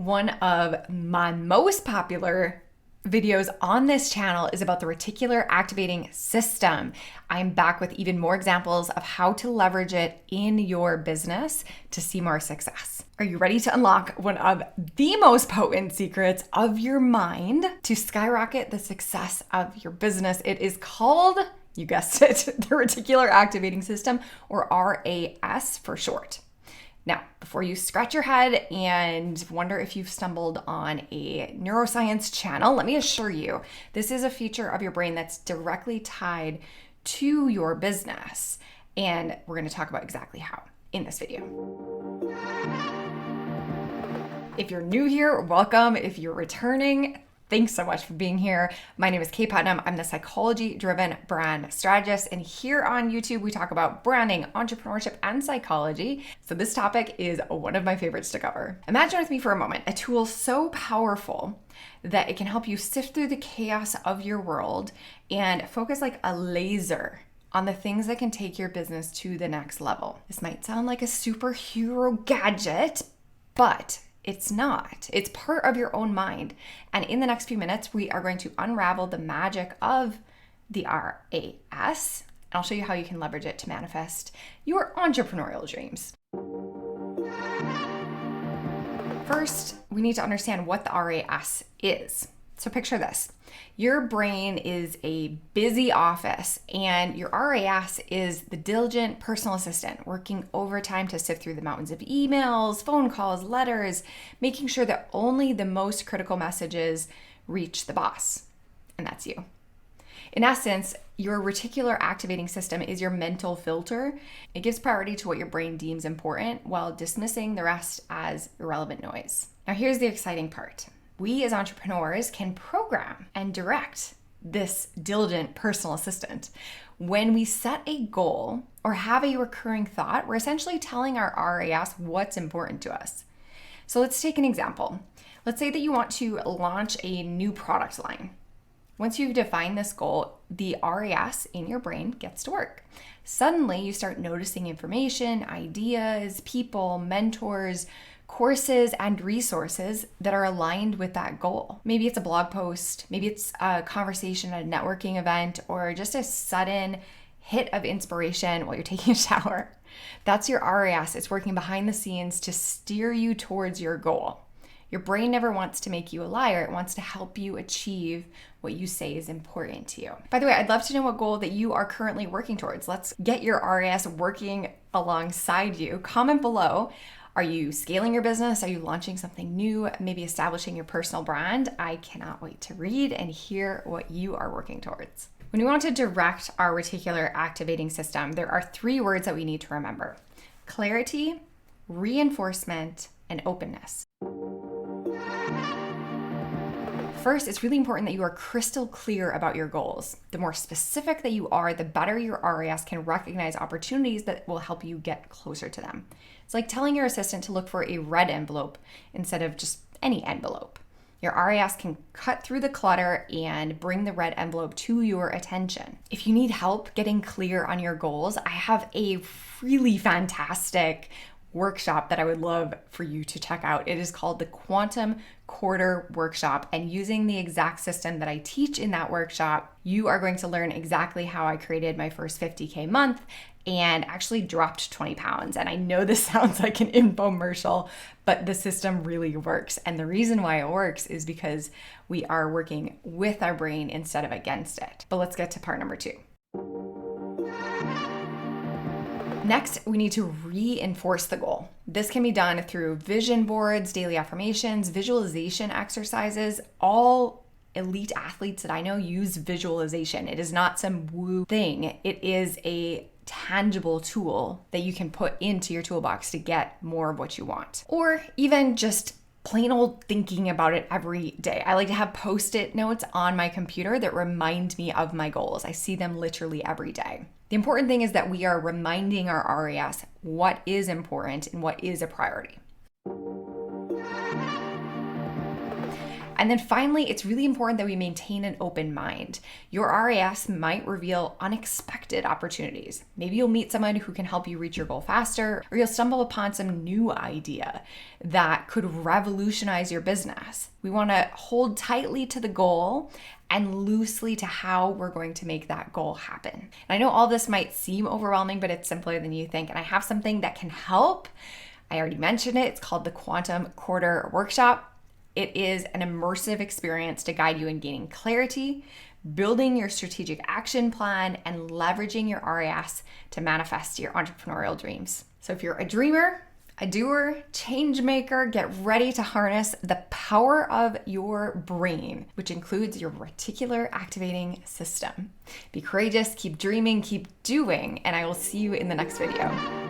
One of my most popular videos on this channel is about the Reticular Activating System. I'm back with even more examples of how to leverage it in your business to see more success. Are you ready to unlock one of the most potent secrets of your mind to skyrocket the success of your business? It is called, you guessed it, the Reticular Activating System, or RAS for short. Now, before you scratch your head and wonder if you've stumbled on a neuroscience channel, let me assure you, this is a feature of your brain that's directly tied to your business. And we're going to talk about exactly how in this video. If you're new here, welcome. If you're returning, thanks so much for being here. My name is Kaye Putnam. I'm the psychology-driven brand strategist. And here on YouTube, we talk about branding, entrepreneurship, and psychology. So this topic is one of my favorites to cover. Imagine with me for a moment, a tool so powerful that it can help you sift through the chaos of your world and focus like a laser on the things that can take your business to the next level. This might sound like a superhero gadget, but it's not. It's part of your own mind. And in the next few minutes, we are going to unravel the magic of the RAS. And I'll show you how you can leverage it to manifest your entrepreneurial dreams. First, we need to understand what the RAS is. So picture this. Your brain is a busy office and your RAS is the diligent personal assistant working overtime to sift through the mountains of emails, phone calls, letters, making sure that only the most critical messages reach the boss. And that's you. In essence, your reticular activating system is your mental filter. It gives priority to what your brain deems important while dismissing the rest as irrelevant noise. Now here's the exciting part. We as entrepreneurs can program and direct this diligent personal assistant. When we set a goal or have a recurring thought, we're essentially telling our RAS what's important to us. So let's take an example. Let's say that you want to launch a new product line. Once you've defined this goal, the RAS in your brain gets to work. Suddenly you start noticing information, ideas, people, mentors, courses, and resources that are aligned with that goal. Maybe it's a blog post, maybe it's a conversation at a networking event, or just a sudden hit of inspiration while you're taking a shower. That's your RAS. It's working behind the scenes to steer you towards your goal. Your brain never wants to make you a liar. It wants to help you achieve what you say is important to you. By the way, I'd love to know what goal that you are currently working towards. Let's get your RAS working alongside you. Comment below. Are you scaling your business? Are you launching something new? Maybe establishing your personal brand? I cannot wait to read and hear what you are working towards. When we want to direct our reticular activating system, there are 3 words that we need to remember: clarity, reinforcement, and openness. First, it's really important that you are crystal clear about your goals. The more specific that you are, the better your RAS can recognize opportunities that will help you get closer to them. It's like telling your assistant to look for a red envelope instead of just any envelope. Your RAS can cut through the clutter and bring the red envelope to your attention. If you need help getting clear on your goals, I have a really fantastic workshop that I would love for you to check out. It is called the Quantum Quarter Workshop, and using the exact system that I teach in that workshop, you are going to learn exactly how I created my first 50K month and actually dropped 20 pounds. And I know this sounds like an infomercial, but the system really works. And the reason why it works is because we are working with our brain instead of against it. But let's get to part number 2. Next, we need to reinforce the goal. This can be done through vision boards, daily affirmations, visualization exercises. All elite athletes that I know use visualization. It is not some woo thing. It is a tangible tool that you can put into your toolbox to get more of what you want. Or even just plain old thinking about it every day. I like to have post-it notes on my computer that remind me of my goals. I see them literally every day. The important thing is that we are reminding our RAS what is important and what is a priority. And then finally, it's really important that we maintain an open mind. Your RAS might reveal unexpected opportunities. Maybe you'll meet someone who can help you reach your goal faster, or you'll stumble upon some new idea that could revolutionize your business. We want to hold tightly to the goal and loosely to how we're going to make that goal happen. And I know all this might seem overwhelming, but it's simpler than you think. And I have something that can help. I already mentioned it. It's called the Quantum Quarter Workshop. It is an immersive experience to guide you in gaining clarity, building your strategic action plan, and leveraging your RAS to manifest your entrepreneurial dreams. So if you're a dreamer, a doer, change maker, get ready to harness the power of your brain, which includes your reticular activating system. Be courageous, keep dreaming, keep doing, and I will see you in the next video.